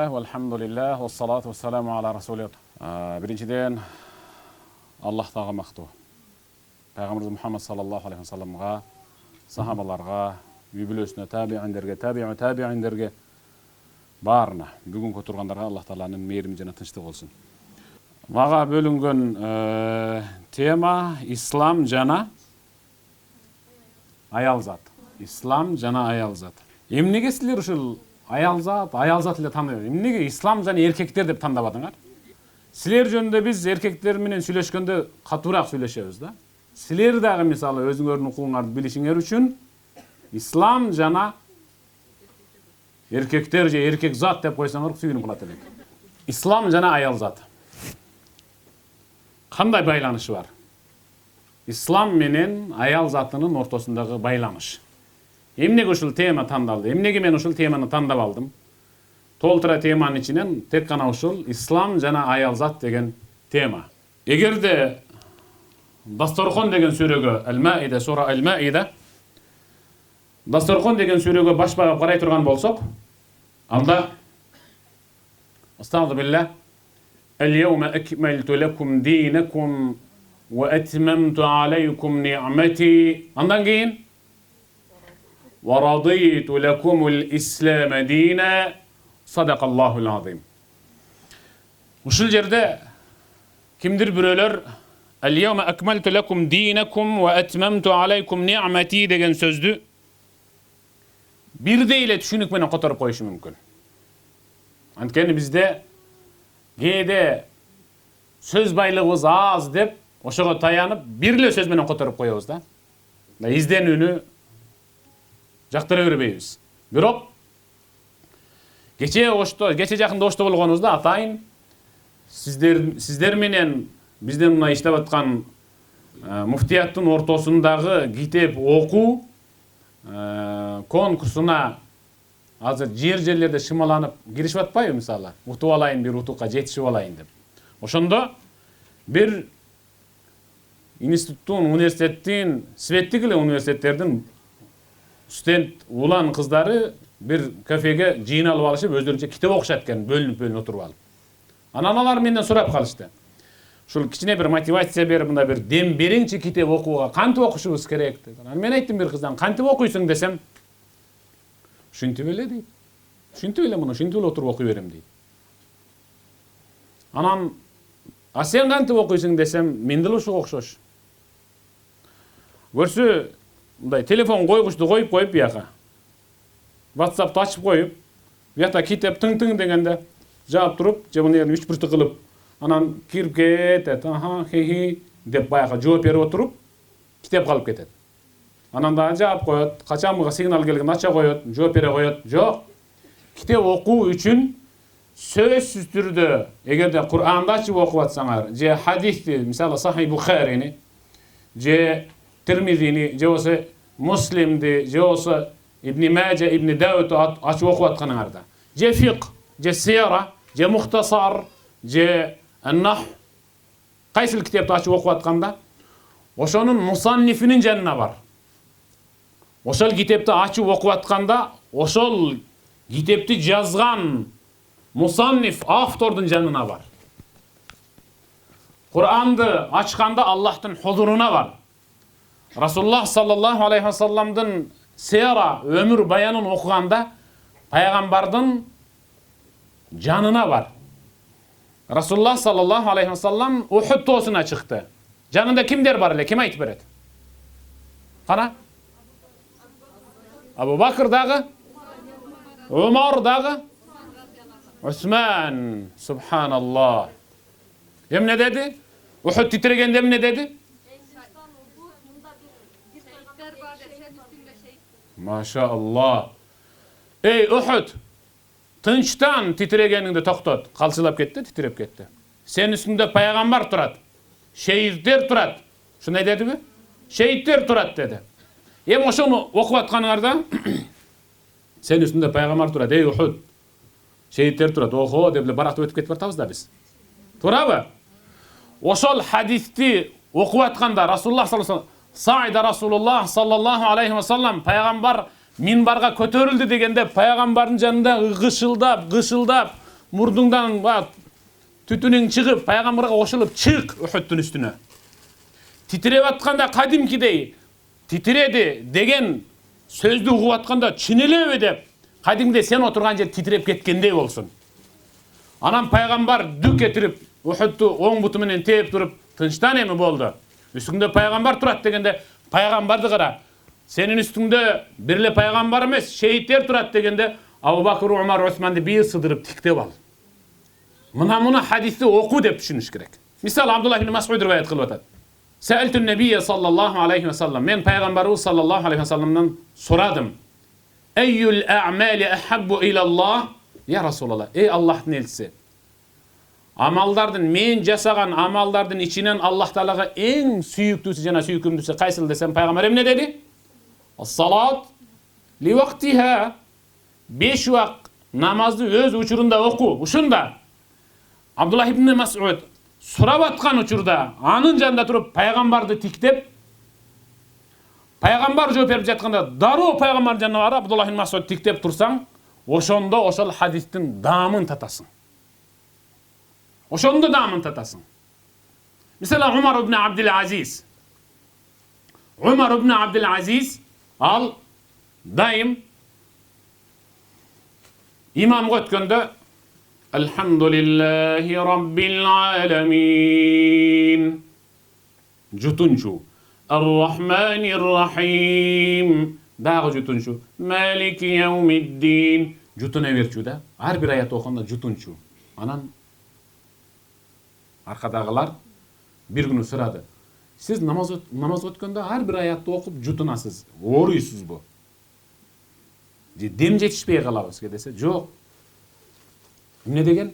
Bismillah, walhamdulillah, wassalatu wassalamu ala rasulillah. Birinчиден Аллах тағы мақту. Пайғамбарымыз Мұхаммад саллаллаху алейхи вассаламға, сахабаларға, үй-бүлесіне, табиғиндерге барына, бүгін отырғандарға Аллах Тағаланың мейірімі және тыныштығы болсын. Маға бөлінген тема ислам жана аял зат. Ислам жана аял зат. Эмнеге силер ушул аял зат эле тандайбыз? Эмнеге ислам жана эркектер деп тандабадыңар? Силер жөнүндө биз эркектер менен сүйлөшкөндө катуураак сүйлөшөбүз да. Силер дагы мисалы өзүңөрдүн укугуңарды билишиңер үчүн ислам жана эркектер же эркек зат деп койсоңор сүйүнүп калат элек. Ислам жана аял зат. Кандай байланышы бар? Ислам менен аял затынын ортосундагы байланыш. Эмнеге ушул тема тандалды? Эмнеге мен ушул теманы тандап алдым? Толтура теманын ичинен тек гана ушул ислам жана аял зат деген тема. Эгерде Дасторхон деген сүрөгө Ал-Маида, сура Ал-Маида, Дасторхон деген сүрөгө баш багып карай турган болсок, анда Астагфируллах, Al-yawma akmaltu lakum dinakum wa atmamtu alaykum ni'mati. Andan keyin wa raditu lakum al-islam dina. Sadaqallahu al-azim. Ушул жерде кимдир бирөөлөр Al-yawma akmaltu lakum dinakum wa atmamtu alaykum ni'mati деген сөздү бирдей эле түшүнүк менен которуп коюшу мүмкүн. Анткени бизде кээде сөз байлыгыбыз аз деп ошого таянып бир эле сөз менен которуп коебуз да. Изденүүнү жактыра бербейбиз. Бирок кече жакында ошто болгонубузда атайын сиздер менен бизден мына иштеп аткан муфтияттын ортосундагы китеп окуу конкурсуна азыр жерлерде шымаланып киришип атпайбы мисалы? Утуп алайын, бир утукка жетишип алайын деп. Ошондо бир институттун, университеттин, светтик эле университеттердин студент улан кыздары бир кафеге жыйналып алышып, өздөрүнчө китеп окушат экен, бөлүнүп отуруп алып. Анан алар менден сурап калышты. Ушул кичине бир мотивация берип, мында бир дем бериңчи китеп окууга, кантип окушубуз керек деп. Анан мен айттым бир кыздан, кантип окуйсуң десем, ушинтип эле дейт. Ушинтип эле муну, ушинтип эле отуруп окуй берем дейт. Анан, а сен кантип окуйсуң десем, мен деле ушуга окшош. Көрсө, мындай телефон койгучту коюп бияка. WhatsApp'ты ачып коюп, бияка китеп тың-тың дегенде жаап туруп, же муну 3-1 кылып, анан кирип кетет, хи деп баягы жооп берип отуруп, китеп калып кетет. Анан да жаап коет, качанбыга сигнал келген ача коет, жооп бере коет. Жок. Китеп окуу үчүн сөзсүз түрдө, эгерде Кур'анды ачып окуп атсаңар, же хадисти, мисалы Сахih Бухарини, же Тирмизини, же болсо Муслимди, же болсо Ибн Мажа, Ибн Дауд ачып окуп атканыңарда, же фиq, же сира, же мухтасар, же Ан-Нахв, кайсыл китепти ачып окуп атканда, ошонун мусаннифинин жанына бар. Ошол китепти ачып окуп атканда, ошол китепти жазган мусанниф автордун жанына бар. Кур'анды ачканда Аллахтын хузуруна бар. Расулуллах саллаллаху алейхи вассаламдын сира, өмүр баянын окуганда пайгамбардын жанына бар. Расулуллах саллаллаху алейхи вассалам Ухуд тоосуна чыкты. Жанында кимдер бар эле? Ким айтып берет? Кана? Абу Бакыр дагы, Умар дагы, Усман, субханаллах. Эмне деди? Ухуд титрегенде эмне деди? Машааллах. Эй, Ухуд, тынчтан титрегениңди токтот. Калчылап кетти, титиреп кетти. Сен үстүндө пайгамбар турат. Шейиттер турат. Шундай дедиби? Шейиттер турат деди. Эми ошону окуп атканыңарда сен үстүндө пайгамбар турат. Эй, Ухуд, шейиттер турат. Охо деп эле баракта өтүп кетип атабыз да биз. Туурабы? Ошол хадисти окуп атканда Расулуллах саллаллаху алейхи Саида Расулуллах саллаллаху алейхи вассалам пайгамбар минбарга көтөрүлдү дегенде пайгамбардын жанында гышылдап murdungdan tütünün çıkıp Peygamber'e koşulup çık Uhud'un üstüne. Titrep atkanda kadimkidey titredi degen sözdü ugup atkanda çinelebe dep kadimde sen oturgan jer titrep ketkendey bolsun. Anan Peygamber dük getirip Uhud'u oң butu menen teep turup tınçtan emi boldu. Üstünde Peygamber turat degende Peygamberdi kara. Senin üstünde birle Peygamber emes şehitler turat degende Abu Bakr, Umar, Osman'dı bir sıdırıp tiktep al. Mına hadisi oku dep düşünüş gerek. Misal Abdullah ibn Mas'ud rivayet kılıp atat. Sa'altun Nebiyye sallallahu aleyhi ve sellem. Men Peygamber'i sallallahu aleyhi ve sellem'den soradım. Eyyul a'mali ahabbu ilallah? Ya Resulallah, ey Allah'ın elçisi. Amaldardın, men jasagan amaldardın içinden Allah Teala'ga en süyüktüsü jana süyükümdüsü kaysıl desem Peygamberim ne dedi? As-salat li vaktiha. 5 vakt namazı öz uçurunda oku. Uşunda. Abdullah ibn Mas'ud surap atkan uçurda anın janında turup Peygamberdi tiktep Peygamber жооп берип жатканда дароо Peygamber janına barıp Abdullah ibn Mas'ud tiktep tursaң, oşonda oşol hadistin damın tatasың. Oşonda damın tatasың. Mesela Umar ibn Abdülaziz. Umar ibn Abdülaziz al daim imam ötkönde Elhamdülillahi Rabbil Alamin. Jutuncu. Ar-Rahmanir-Rahim. Dağı jutuncu. Maliki yevmiddin. Jutun everçu da. Her bir ayet okunda jutuncu. Anan arkadağılar bir günü sıradı. Siz namaz ötkönde her bir ayette okup jutunasız. Oruysuz bu. Dem жетишпей kalabız dese. Yok. Ne degen?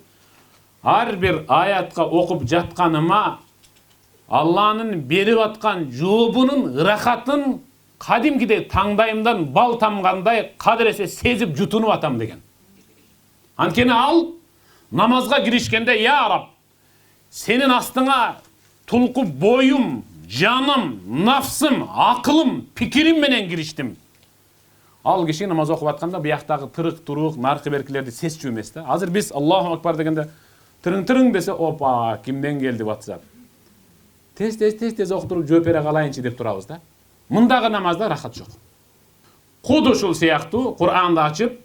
Her bir ayatqa okup jatkanıma Allah'ın berip atkan joobunun rahatın kadimkide tаңдайымдан bal tamganday kadrese sezip jutunup atam degen. Ankeni al namazga girişkende ya Rab senin astına tulkup boyum, canım, nafsım, akılım, pikirim menen giriştim. Al kişi namaz okup atkanda biyaktagı tırık, turuq, narkı berkilerdi ses cümesi de. Hazır biz Allahu Akbar degende tırın dese opa kimden geldi WhatsApp. Tez okuturup жооп бере калайынчы деп турабыз да. Мындагы намазда рахат жок. Куд ушул сыяктуу Кур'анды ачып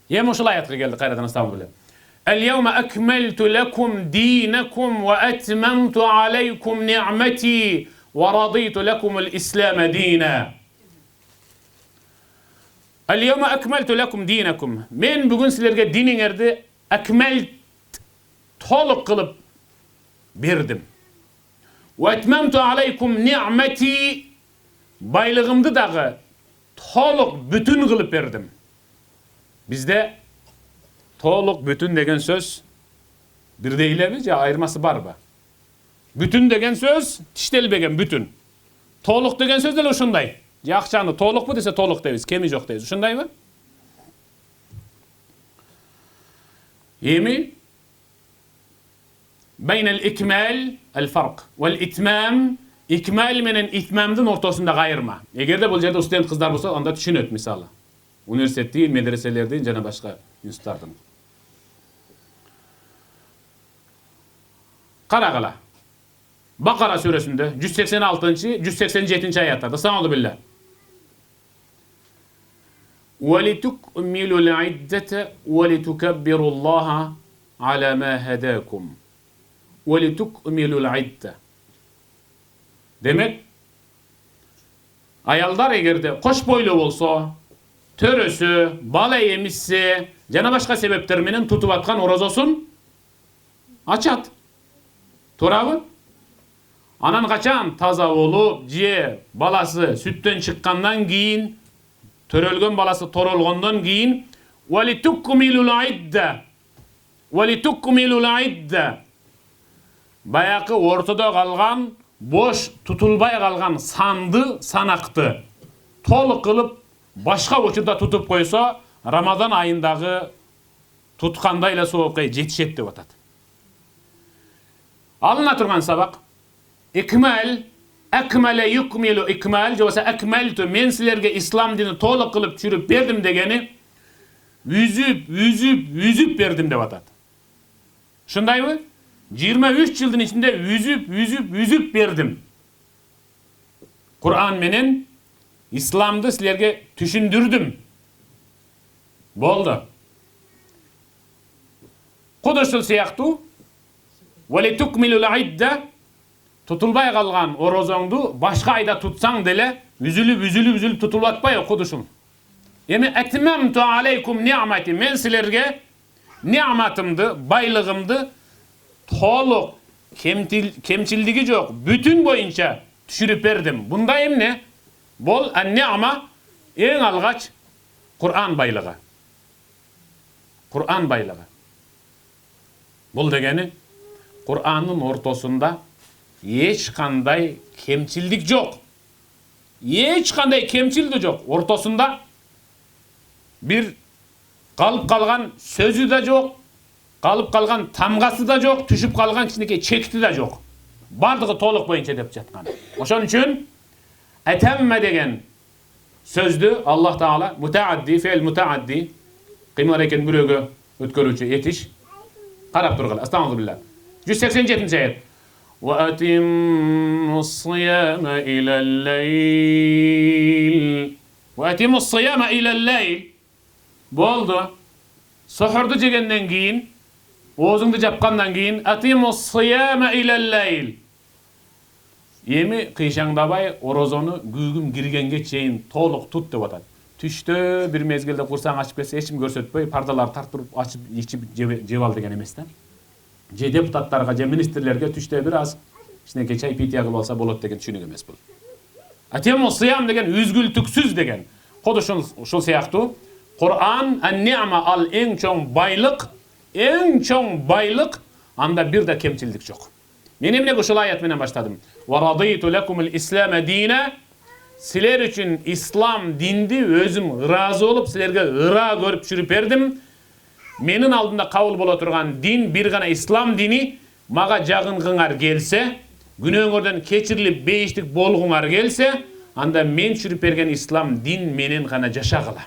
эми ушул аятка келди кайрадан астабы беле. El-yevme ekmeltu lekum dinakum ve etmemtu aleykum ni'meti ve raditu lekumul İslam dina. El-yevme ekmeltu lekum dinakum. Men bugün sizlerge diniňerdi ekmelt toluk kılıp berdim. Ve etmemtu aleykum ni'meti baylığımdı dağı toluk bütün kılıp berdim. Bizde toluk bütün degen söz bir deyilebiz ya ayırması var mı? Bütün degen söz tiştelbegen bütün. Toluk degen söz de uşunday. Yakşanı toluk mu dese toluk deyiz, kemi yok deyiz. Uşunday mı? Yemi beynel ikmal el fark vel itmam ikmal menen itmamdın ortasında gayırma. Eğer de bu yerde student kızlar bolsa onda düşünöt misалы. Üniversitede, medreselerde jana başka institutlardan. Qaragala. Bakara suresinde 186. 187. ayatlarda sanalı billah. وَلِتُكْمِلُوا الْعِدَّةَ وَلِتُكَبِّرُوا اللّٰهَ عَلَى مَا هَدَاكُمْ وَلِتُكْمِلُوا الْعِدَّةَ. Demek ayallar egerde koş boylu olsa, törösü, bala yemişse, jana başka sebepler menen tutup atkan orozosun açat. Torabı? Anan kaçan taza olup, balası sütten çıkkandan giyin, törölgön balası torolgondan giyin, وَلِتُكْمِلُوا الْعِدَّةَ. Bayakı ortada kalgan, boş tutulbay kalgan sandı, sanaktı. Toluk kılıp, başka uçurda tutup koysa, Ramazan ayındağı tutkandayla soğukay jetişet dep atat. Alına turgan sabak. İkmal, ekmele yukmilu ikmal, josa ekmeltu men sizlerge İslam dini toluk kılıp çürüp berdim degeni üzüp berdim dep atat. Şundayбы? 23 yıldın içinde üzüp berdim. Kur'an menen İslam'dı sizlerge düşündürdüm. Boldu. Kuduşul siyaktı وَلِتُكْمِلُ الْعِدَّةِ tutulbay kalgan orozondu başka ayda tutsan dele üzülüp tutulbatpay kuduşul. Yani etmemtu aleykum ni'meti men sizlerge ni'matımdı, baylığımdı toluk kemçildigi yok. Bütün boyunca düşürüp berdim. Bunda emne? Bol an-ni'ma en algaç Kur'an baylığı. Kur'an baylığı. Bul degeni Kur'an'ın ortasında hiç kanday kemçildik yok. Hiç kanday kemçildik yok. Ortasında bir kalıp kalgan sözü de yok. Kalıp kalgan tamgası da yok. Düşüp kalgan içindeki çekti de yok. Bardığı toluk boyunca dep жатқан. Oşon üçün etemme degen sözdü Allah Taala mutaaddi, fiil mutaaddi kıymalar eken bürögö ötkörücü yetiş. Qarap turgul. Estağfurullah. 187. ayet. وَأَتِمُّ الصِّيَامَ إِلَى اللَّيْلِ وَأَتِمُّ الصِّيَامَ إِلَى اللَّيْلِ Boldu. Sohurdu jegenden keyin, oğuzundu japkandan keyin أَتِمُّ الصِّيَامَ إِلَى اللَّيْلِ Emi kıyşangdabay orozonu gügüm girgenge çeyin toluk tut dep atat. Tüştö bir mezgilde kursan açıp kelse eçim görsetpey pardalar tartırıp açıp içip jebal degen emesden. Je deputatlarga je ministrlerge tüştö biraz içine çay pitiya kılıp alsa bolot degen düşünük emes bul. Atemu siyam degen üzgültüksüz degen. Koduşun şol siyaktı. Kur'an an-ni'ma al en çoğun baylık anda bir de kemçildik yok. Men emne şol ayet menen başladım. Wa raditu lekumul islame dine Siler üçün İslam dindi özüm razı olup silerge ıra görüp çürüp berdim. Menin aldımda kabul bola turgan din bir gana İslam dini maga jagıngıңar gelse, günөөңөрдөн keçirilip beyişlik bolguңar gelse, anda men çürüp bergen İslam din menen gana jaşagıla.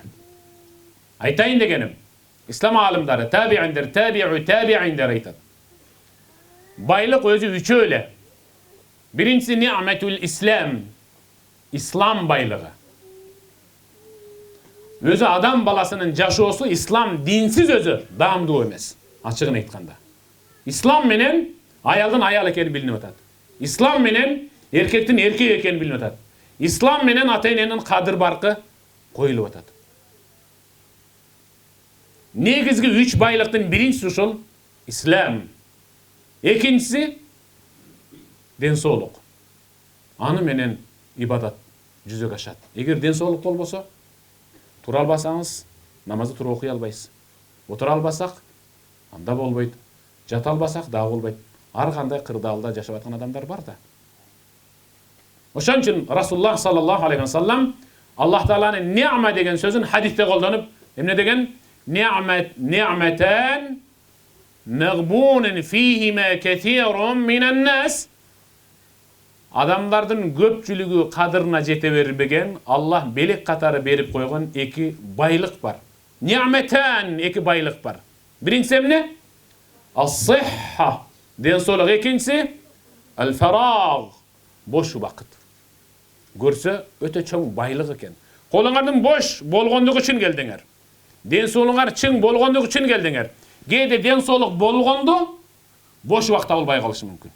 Aytayın degenim. İslam alimdары, tabi'indir aytat. Baylık özü üçü öyle. Birincisi ni'metül İslam. İslam baylığı. Özü adam balasının jaşoosu İslam dinsiz özü damdуу emes. Açıgın aytkanda. İslam menen ayaldan ayal ekeni bilinip atat. İslam menen erkektin erkek ekeni bilinip atat. İslam menen ata-enenin kadır barkı koyulup atat. Negizgi üç baylıktın birincisi uşul İslam. Ekincisi densoluk. Anı menen ibadat жүзөк ашат. Эгер денсаулык болбосо, тура албасаңыз, намазды тура окуй албайсыз. Отура албасак, анда болбойт. Жата албасак, да болбойт. Ар кандай кырдаалда жашап аткан адамдар бар да. Ошон үчүн Расулуллах саллаллаху алейхи ва саллам Аллах Тааланын ni'ma деген сөзүн хадисте колдонуп, эмне деген? Ni'matan maghbunun fihima kathirun minan nas Adamlardın köpçülüğü kadırına jete berбеген Allah belek katarı berip koygan iki baylık var. Ni'meten iki baylık var. Birincisi emne? As-sihha. Densoluk. İkincisi el-farag. Boş vakit. Görse öte çoğun baylık eken. Kolunlardan boş bolgonluk için geldiňer. Densoluňar çıň bolgonluk için geldiňer. Gede densoluk bolgondu boş vakta bolbay kalışı mümkün.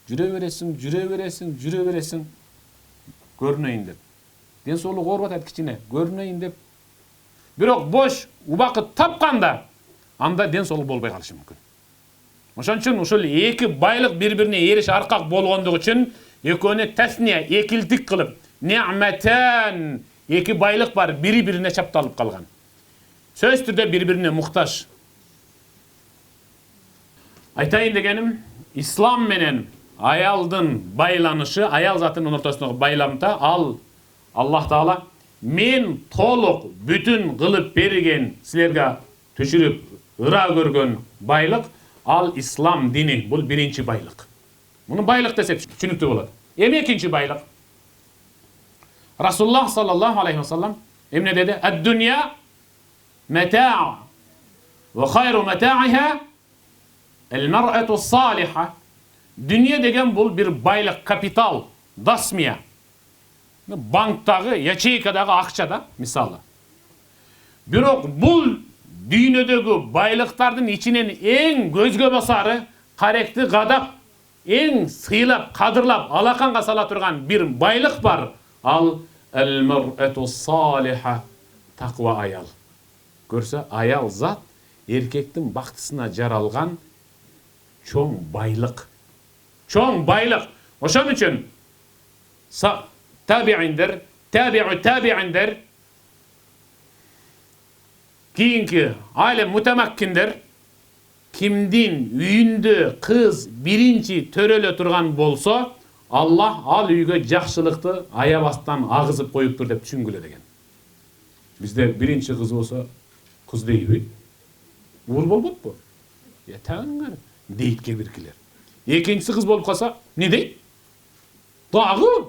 Jüre veresin. Görüneyin dep. Densoluk orbat at kiçine, görüneyin dep. Birok boş ubakıt tapkanda anda densoluk bolbay kalışı mümkün. Oşon üçin uşul iki baylık bir-birine eriş arkak bolgondygy üçin eköne tasniya ekildik kılıp ni'meten iki baylık var biri-birine çaptalıp kalgan. Söz türde bir-birine muhtaç. Aytayın degenim İslam menen ayaldın baylanışı, ayal zatının ortasındaki baylamda Allah Taala men toluk bütün kılıp bergen sizlerge düşürüp ıra görgön baylık al İslam dini. Bu birinci baylık. Bunu baylık desek düşünüktü bolat. Em ikinci baylık. Rasulullah sallallahu aleyhi ve sellem emne dedi? Ad-dünya meta' ve hayru meta'iha el mar'atu saliha. Dünya degen bul bir baylık, kapital, dasmiya. Banktagı, yaçeykadagı akçada misalı. Birok bul dünyadagi baylıktardın içinen en gözge basarı, karekti gadap, en sıylap, kadırlap, alakanga sala turgan bir baylık var. Al el mar'atu saliha, takva ayal. Görse ayal zat erkektin baktısına jaralgan çoğun baylık. Çoğun baylık. Oşan için tabi'indir, tabi'indir. Kiyinki alem mutemakkindir. Kimdin üyünde kız birinci törele turgan bolsa, Allah al üyge jakşılıkты ayabastan ağızıp koyuptur dep düşüngüle degen. Bizde birinci kız olsa kız deybi. Ul bolbop bu. Ya taňar deyit kebirkiler. Ekinçisi kız bolup kalsa ne deyit? Dağı.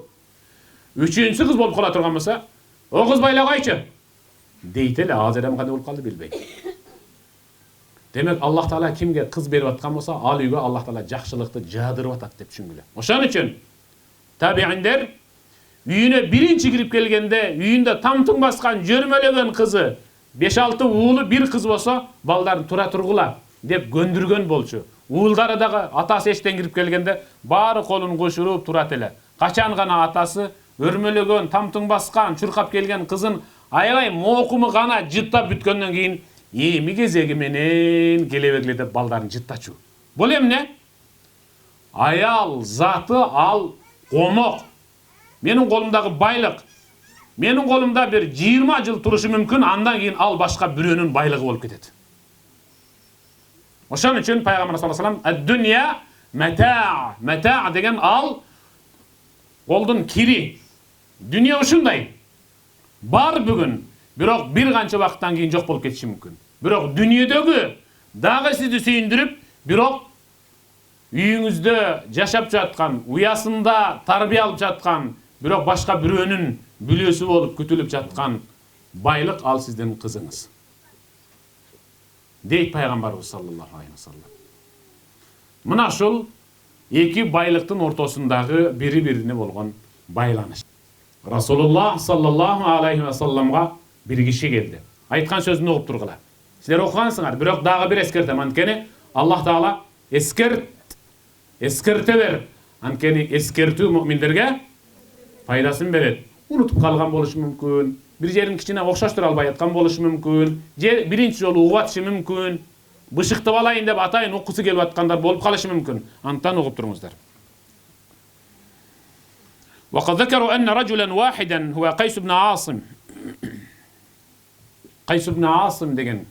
Üçüncüsü kız bolup kala turgan bolsa, o kız baylagayçı. Deyit ele az adam kандай bolup kaldı bilbey. Demek Allah Taala kimge kız berip atkan bolsa, al üyge Allah Taala jakşılıkты jadırıp atat dep düşüngüle. Oşan üçün tabi'inler üyüne birinci girip gelgende, üyünde tamtın baskan, jörmölegen kızı, 5-6 uğulu bir kız bolsa, baldarın tura turgula dep göndürgön bolçu. Uğuldары dagı atası eşten girip gelgende, bari kolun koşurup turat ele. Kaçan gana atası, örmölegen, tamtın baskan, çurkap gelgen kızın aябай mokumu gana jıttap bütkөндөн кийин эми кезеги менен келебегле деп балдарын жыттачу. Бул эмне? Ayal zatı al komok. Menin kolumdagi baylık. Menin kolumda bir 20 yıl turuşu mümkün, andan keyin al başka birönün baylığı bolup ketedi. Oşan üçün Peygamber sallallahu aleyhi ve sellem "Ed-dünya meta'." Meta' degen al goldun kiri. Dünya uşunday. Bar bugün, birok bir kança vaqttan keyin jok bolup ketişi mümkün. Birok dünyadagi dagı sizi suyundurip, birok üyüңүздө жашап жаткан, уясында тарбия алып жаткан, бирок башка бирөөнүн бүлөсү болуп күтүлүп жаткан байлык ал сиздин кызыңыз. Дейт Пайгамбарыбыз саллаллаху алейхи ва саллям. Мына ушул эки байлыктын ортосундагы бири-бирине болгон байланыш. Расулуллах саллаллаху алейхи ва салламга бир киши келди. Айткан сөзүн окуп тургула. Силер окугансыңар, бирок дагы бир эскертем, анткени Аллах Таала eskerте ver. Ankeni eskertүү müminlerge пайдасын берет. Унутуп калган болушу мүмкүн. Bir жерин кичине окшоштура албай аткан болушу мүмкүн. Же биринчи жолу угуп атышы мүмкүн. Бышыктып алайын деп атайын окусу келип аткандар болуп калышы мүмкүн. Антан угуп туруңуздар. وقد ذكروا أن رجلا واحدا هو قيس بن عاصم. قيس بن عاصم деген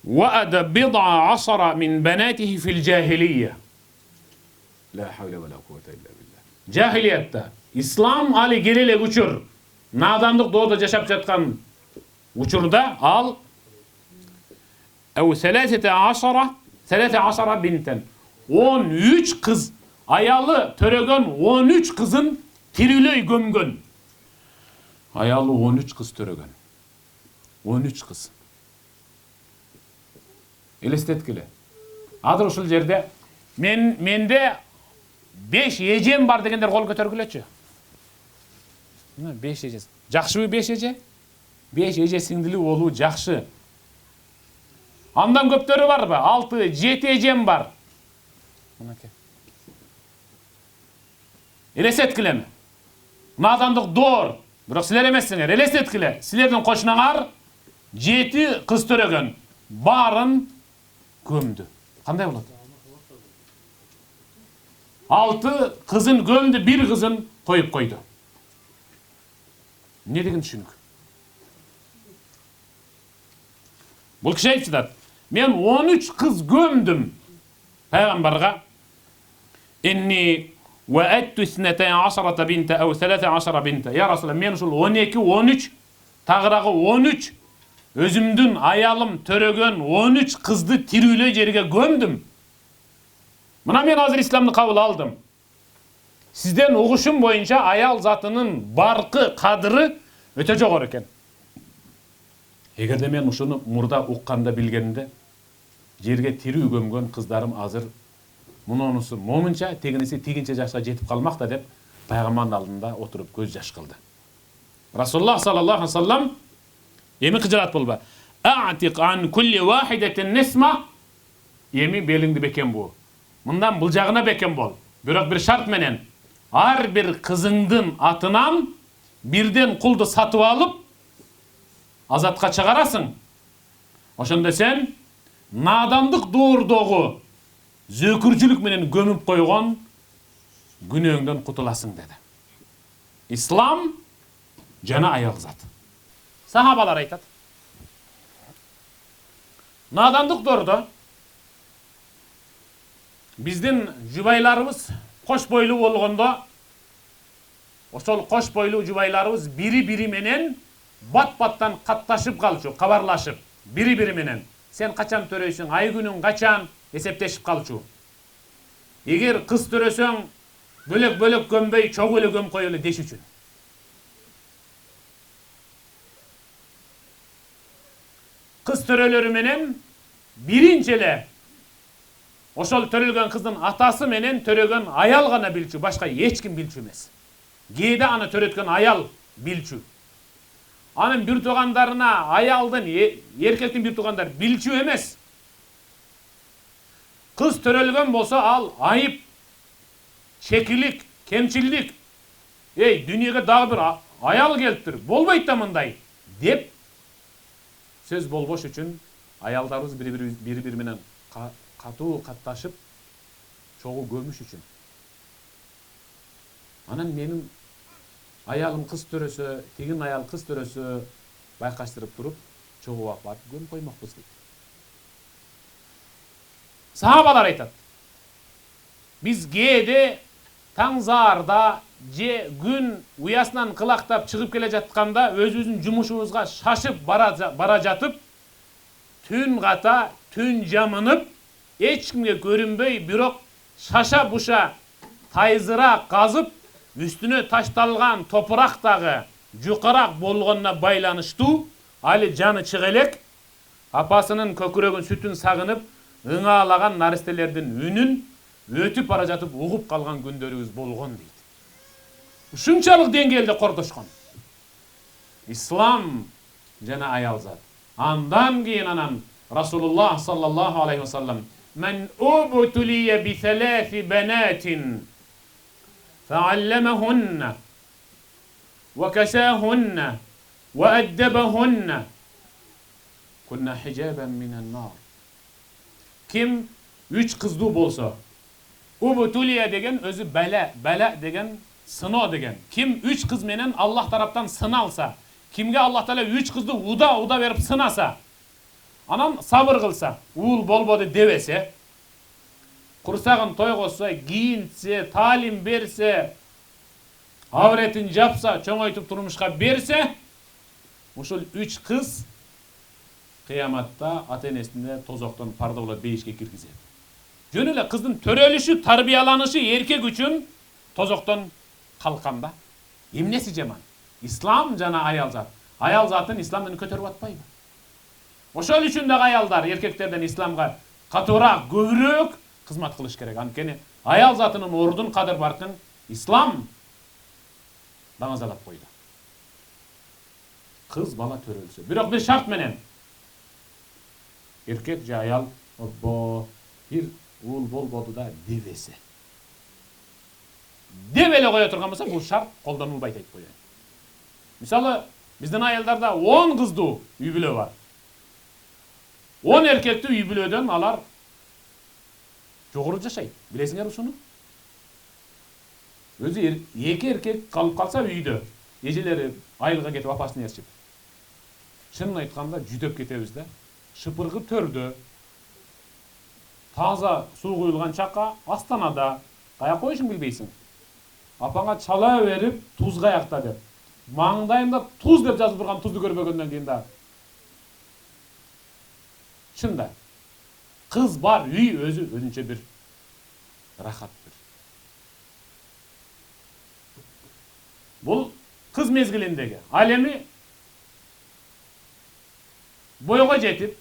وأد 10 من بناته في الجاهلية. لا حول ولا قوة إلا بالله. Jahiliyette İslam ali gelele uçur. Nadanlık doğuda yaşap жатқан uçurda al ev 13 binten 13 kız ayalı töregen 13 kızın tirilöy gömgön. Ayalı 13 kız töregen. 13 kız. Elestetkile. Adır uşul jerde mende 5 ejем бар дегендер кол көтөргүлөчү. 5 эже. Жакшыбы 5 эже? 5 эже сиңдили болуу жакшы. Андан көптөрү барбы? 6-7 ejем бар. Мынакей. Элестеткилеми? Надандык доор. Бирок силер эмессиңер. Элестеткиле. Силердин кошунаңар 7 кыз төрөгөн. Барын gömdü. Kандай болады? 6 kızın gömdü, bir kızın koyup koydu. Ne деген düşünük? Бұл kişi aytçıdat. Men 13 kız gömdüm. Peygamberga inni وَأَتُّ 12 بنت أو 13 بنت. Ya Resulallah, men uşul 12, 13 tağırağı 13 özümdün ayalım törögön 13 kızdı tirüyle жерге gömdüm. Mına men hazır İslam'ı kabul aldım. Sizden uğuşum boyunca ayal zatının barkı, kadırı öte jogor eken. Эгерде мен ушуну мурда укканда билгенимде, жерге тирүү көмгөн кыздарым азыр мунунусу момунча, тегиниси тигинче жашка жетип калмак да деп пайгамбардын алдында отуруп көз жаш кылды. Расулуллах саллаллаху алейхи вассалам эми кыжырат болба. A'tiq an kulli wahidatin nisma. Эми белиңди бекен бу. Мындан булжагына бекен бол. Бирок бир шарт менен, ар бир кызыңдын атынан бирден кулду сатып алып азатка чыгарасың. Ошондо сен надандык доордогу зөкүрчүлүк менен көмүп койгон күнөөңдөн кутуласың деди. Ислам жана аял зат. Сахабалар айтат. Надандык доордо биздин жубайларыбыз кош бойлуу болгондо, ошол кош бойлуу жубайларыбыз бири-бири менен бат-баттан катташып калчу, кабарлашып, бири-бири менен. Сен качан төрөйсүң, ай күнүң качан эсептешип калчу. Эгер кыз төрөсөң, бөлөк-бөлөк көмбөй, чогуу эле көмүп коелу деш үчүн. Кыз төрөлөрү менен биринчи эле ошол төрөлгөн кыздын атасы менен төрөгөн аял гана билчү, башка эч ким билчү эмес. Кээде аны төрөткөн аял билчү. Анын бир туугандарына аялдын, эркектин бир туугандары билчү эмес. Кыз төрөлгөн болсо ал айып, чекилик, кемчилдик. Дүйнөгө дагы бир аял келиптир, болбойт да мындай деп сөз болбош үчүн аялдарыбыз бири-бири менен катуу катташып чогуу көмүш үчүн. Анан менин аялым кыз төрөсө, тигин аял кыз төрөсө байкаштырып туруп, чогуу барып көмүп коймокпуз дейт. Сахабалар айтат. Биз кээде таң заарда же күн уясынан кылактап чыгып келе жатканда өзүбүздүн жумушубузга шашып бара жатып, түн ката, түн жамынып, эч кимге көрүнбөй, бирок шаша-буша тайзыраак казып, үстүнө ташталган топурак дагы жукарак болгонуна байланыштуу, али жаны чыга элек, апасынын көкүрөгүн сүтүн сагынып, ыңаалаган наристелердин үнүн өтүп бара жатып угуп калган күндөрүбүз болгон дейт. Ушунчалык деңгээлде кордошкон. Ислам жана аял зат. Андан кийин анан Расулуллах саллаллаху алейхи вассалам "Мен убтулия би саласи банатин фаалламахунна ва касахунна ва аддабахунна кунна хижабан минан нар." Ким 3 кыздуу болсо, убтулия деген өзү бала деген сыноо деген. Ким 3 кыз менен Аллах тараптан сыналса, кимге Аллах Таала 3 кызды уда берип сынаса, анан сабыр кылса, уул болбоду дебесе, курсагын тойгоса, кийинсе, таалим берсе, авретин жапса, чоңойтуп турмушка берсе, ушул 3 кыз кыяматта ата-энесине тозоктон парда болот бейишке киргизет. Жөн эле кыздын төрөлүшү, тарбияланышы эркек үчүн тозоктон калканда. Эмнеси жаман? Ислам жана аял зат. Аял затын исламдан көтөрүп атпайбы? Ошол үчүн дагы аялдар эркектерден исламга катуураак, көбүрөөк кызмат кылыш керек. Анткени аял затынын ордун кадыр баркын ислам даңазалап койду. Кыз бала төрөлсө, бирок бир шарт менен. Эркек же аял бир уул болбоду да дебесе. Деп эле кое турган болсо, бул шарт колдонулбайт айтып коеюн. Мисалы, биздин аялдарда 10 кыздуу үй бүлө бар. 10 эркектүү үй бүлөдөн алар жогору жашайт. Билесиңер ушуну? Өзү 2 эркек калып калса үйдө, эжелери айылга кетип апасын ээрчип. Чынын айтканда жүдөп кетебиз да. Шыпыргы төрдө, таза суу куюлган чакка астанада, каяк коюшуң билбейсиң. Апаңа чала берип, туз каякта деп. Маңдайында туз деп жазып турган тузду көрбөгөндөн кийин да. Чында. Кыз бар үй өзүнчө бир рахаттыр. Бул кыз мезгилиндеги. Ал эми бойго жетип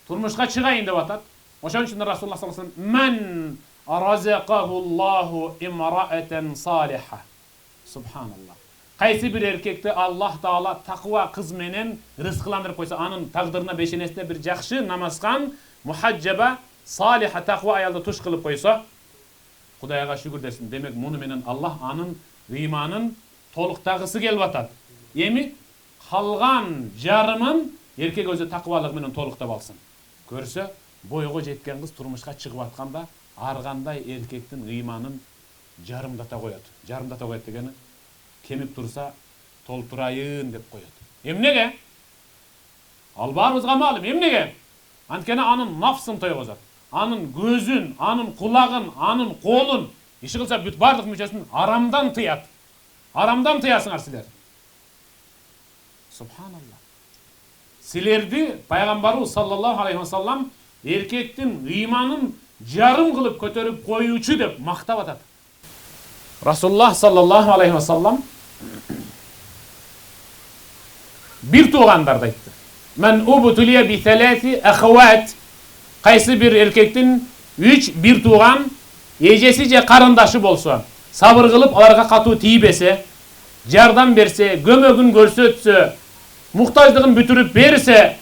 турмушка чыгайын деп атат. Ошон үчүн Расулуллах саллаллаху алейхи ва саллям мен разакахуллаху имраатан салиха. Субханаллах. Кайсы бир эркекти Аллах Таала таква кыз менен рызкыландырып койсо, анын тагдырына бешенесинде бир жакшы намазкан, мухаджаба, салиха таква аялды туш кылып койсо, Кудайга шүгүр десин. Демек муну менен Аллах анын ыйманын толуктагысы келип атат. Эми калган жарымын эркек өзү таквалык менен толуктап алсын. Көрсө, бойго жеткен кыз турмушка чыгып атканда ар кандай эркектин ыйманын жарымдата коет. Жарымдата коет дегени кемип турса толтурайын деп коет. Эмнеге? Ал баарыбызга маалым. Эмнеге? Анткени анын нафсын тойгозот. Анын көзүн, анын кулагын, анын колун, иши кылса бүт бардык мүчөсүн арамдан тыят. Арамдан тыясыңар силер. Субханаллах. Силерди пайгамбарыбыз саллаллаху алейхи ва саллам эркектин ыйманын жарым кылып көтөрүп коюучу деп мактап атат. Расулуллах саллаллаху алейхи ва саллам бир туугандарды айтты. Мен убтулия би салати ахват. Кайсы бир эркектин 3 бир тууган эжеси же карындашы болсо, сабыр кылып аларга катуу тийбесе, жардам берсе, көмөгүн көрсөтсө, муктаждыгын бүтүрүп берсе,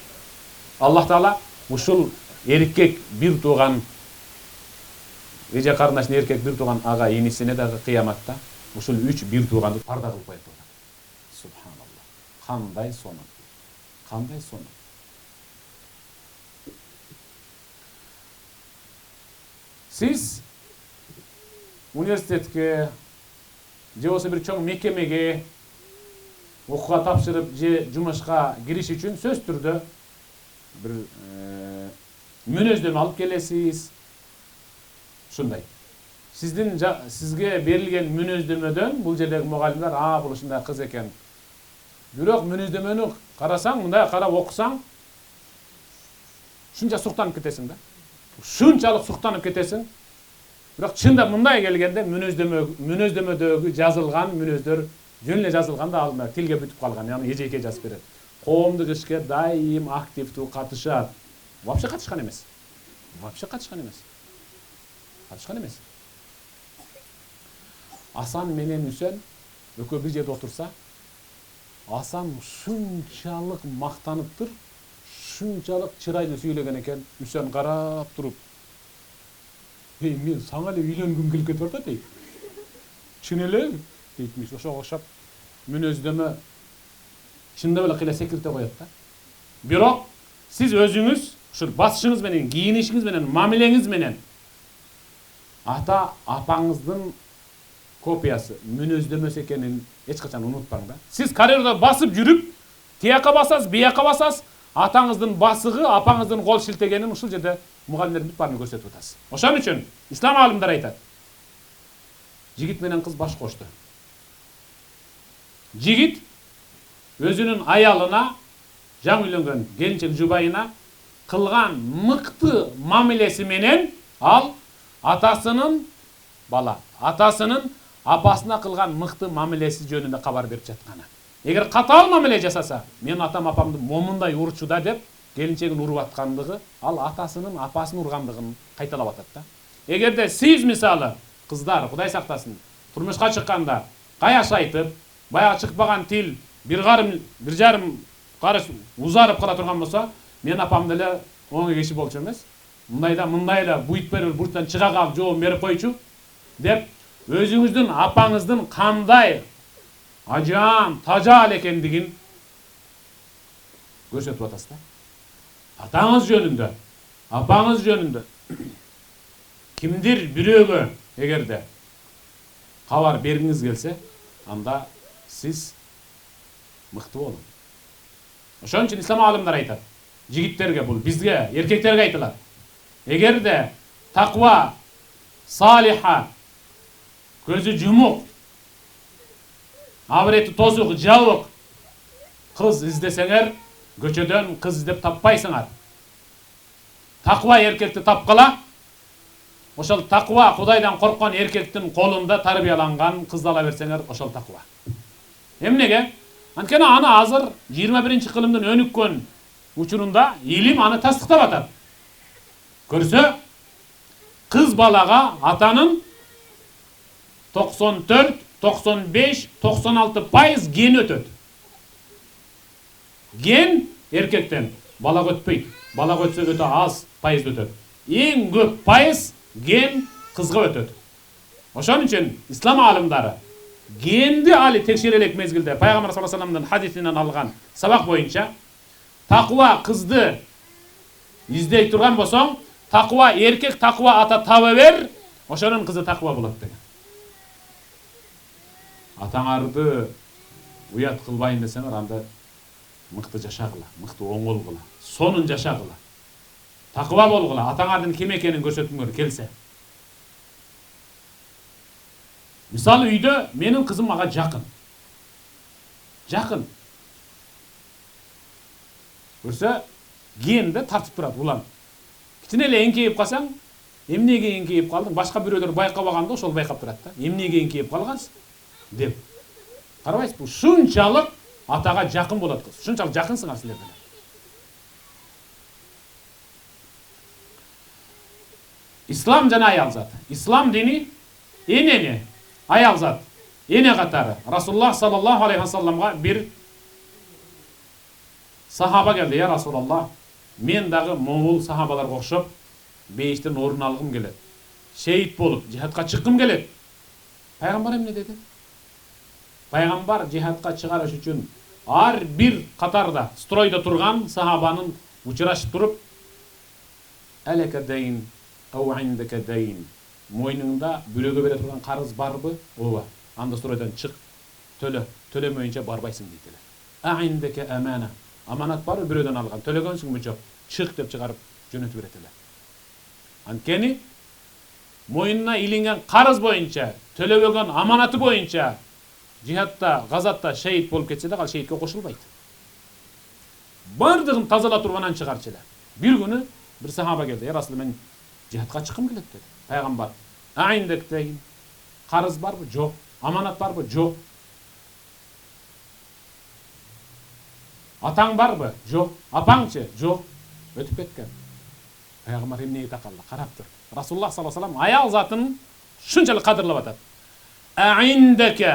Аллах Таала ушул эркек бир тууган эже карындашын эркек бир тууган ага инисине дагы кыяматта ушул 3 бир тууганды парда кылып коет. Субханаллах. Кандай сонун. Кандай сонун. Siz университетке же болсо бир чоң мекемеге окууга тапшырып же жумушка кириш үчүн сөз түрдө бир мүнөздөмө алып келесиз. Ушундай. Сизге берилген мүнөздөмөдөн бул жердеги мугалимдер бул ушундай кыз экен. Бирок мүнөздөмөнү карасаң, мындай карап окусаң, шунча суктанып кетесиң да. Шунчалык суктанып кетесиң. Бирок чында мындай келгенде мүнөздөмөдөгү жазылган мүнөздөр жөн эле жазылган да алдында тилге бүтүп калган, яны эжеке жазып берет. Коомдук ишке дайым активдүү катышат. Вообще катышкан эмес. Катышкан эмес. Асан менен Үсен экөө бир жерде отурса, Асан шунчалык мактаныптыр, шунчалык чырайлуу сүйлөгөн экен. Үсен карап туруп, мен саңа эле үйлөнгүм келип кетип атат дейт. Чын эле дейтмиш. Ошого окшоп мүнөздөмө чындап эле кыйла секирте коет да. Бирок сиз өзүңүз ушул басышыңыз менен, кийинишиңиз менен, мамилеңиз менен ата апаңыздын копиясы, мүнөздөмөсү экенин эч качан унутпаң да. Сиз коридордо басып жүрүп, тияка басасыз, бияка басасыз, атаңыздын басыгы, апаңыздын кол шилтегенин ушул жерде мугалимдердин бүт баарын көрсөтүп атасыз. Ошон үчүн ислам алымдар айтат. Жигит менен кыз баш кошду. Жигит өзүнүн аялына, жаңы үйлөнгөн келинчек жубайына кылган мыкты мамилеси менен ал атасынын апасына кылган мыкты мамилеси жөнүндө кабар берип жатканы. Эгер катаал мамиле жасаса, мен атам апамды момундай урчуда деп келинчегин уруп аткандыгы, ал атасынын апасын ургандыгын кайталап атат да. Эгерде сиз мисалы кыздар, Кудай сактасын, турмушка чыкканда каяш айтып, баягы чыкпаган тил бир жарым карыш узарып кала турган болсо, мен апамды эле оңой киши болчу эмес. Мындай эле буйт берип бурчтан чыга калып жооп берип койчу деп өзүңүздүн апаңыздын кандай ажаан, тажаал экендигин көрсөтүп атасыз да. Атаңыз жөнүндө, апаңыз жөнүндө кимдир бирөөгө эгерде кабар бергиңиз келсе, анда сиз мыкты болуң. Ошон үчүн ислам алымдар айтат. Жигиттерге, бул бизге, эркектерге айтылат. Эгерде таква, салиха, көзү жумук, абырети тозук, жабык кыз издесеңер, көчөдөн кыз издеп таппайсыңар. Таква эркекти тапкыла. Ошол таква, Кудайдан корккон эркектин колунда тарбияланган кызды ала берсеңер, ошол таква. Эмнеге? Анткени аны азыр 21-кылымдын өнүккөн учурунда илим аны тастыктап атат. Көрсө, кыз балага атанын 94, 95, 96% ген өтөт. Ген эркектен балага өтпөйт. Балага өтсө өтө аз пайыз өтөт. Эң көп пайыз ген кызга өтөт. Ошон үчүн ислам алымдары генди али текшере элек мезгилде пайгамбар саллаллаху алейхи вассаламдын хадисинен алган сабак боюнча таква кызды издей турган болсоң, таква эркек таква ата таба бер, ошонун кызы таква болот деген. Атаңарды уят кылбайын десеңер, анда мыкты жашагыла, мыкты оңолгула, сонун жашагыла. Таква болгула, атаңардын ким экенин көрсөтүңөр келсе. Мисалы үйдө менин кызым мага жакын. Жакын. Көрсө, генде тартып турат улам. Кичине эле эңкейип калсаң, эмнеге эңкейип калдың? Башка бирөөлөр байкабаганда ошол байкап турат да. Эмнеге эңкейип калгансың? Деп. Карабайсыз, бул шунчалык атага жакын болот кыз. Шунчалык жакынсыңар силер менен. Ислам жана аял заты. Ислам дини энени аял зат. Эне катары. Расулуллах саллаллаху алейхи вассаламга бир сахаба келди. Я Расулаллах, мен дагы моңул сахабаларга окшоп бейиштен орун алгым келет. Шейит болуп, жихадка чыккым келет. Пайгамбар эмне деди? Пайгамбар жихадка чыгарыш үчүн ар бир катарда, стройдо турган сахабанын учурашып туруп, алека дейин, ау индека дейин. Мойнуңда бирөөгө бере турган карыз барбы? Ооба. Анда стройдон чык, төлө. Төлөмөйүнчө барбайсың дейт эле. Индека амана. Аманат барбы бирөөдөн алган? Төлөгөнсүңбү жок? Чык деп чыгарып жөнөтүп берет эле. Анткени мойнуна илинген карыз боюнча, төлөбөгөн аманаты боюнча жихадта, газатта шейит болуп кетсе да, ал шейитке кошулбайт. Бардыгын тазалап туруп анан чыгарчы эле. Бир күнү бир сахаба келди. Я Расул, мен жихадка чыккым келет деди. Пайгамбар, айындек дейин. Карыз барбы? Жок. Аманат барбы? Жок. Атаң барбы? Жок. Апаңчы? Жок. Өтүп кеткен. Пайгамбар эмнеге такалды? Карап тур. Расулуллах саллаллаху алейхи вассалам аял затын шунчалык кадырлап атат. Аиндека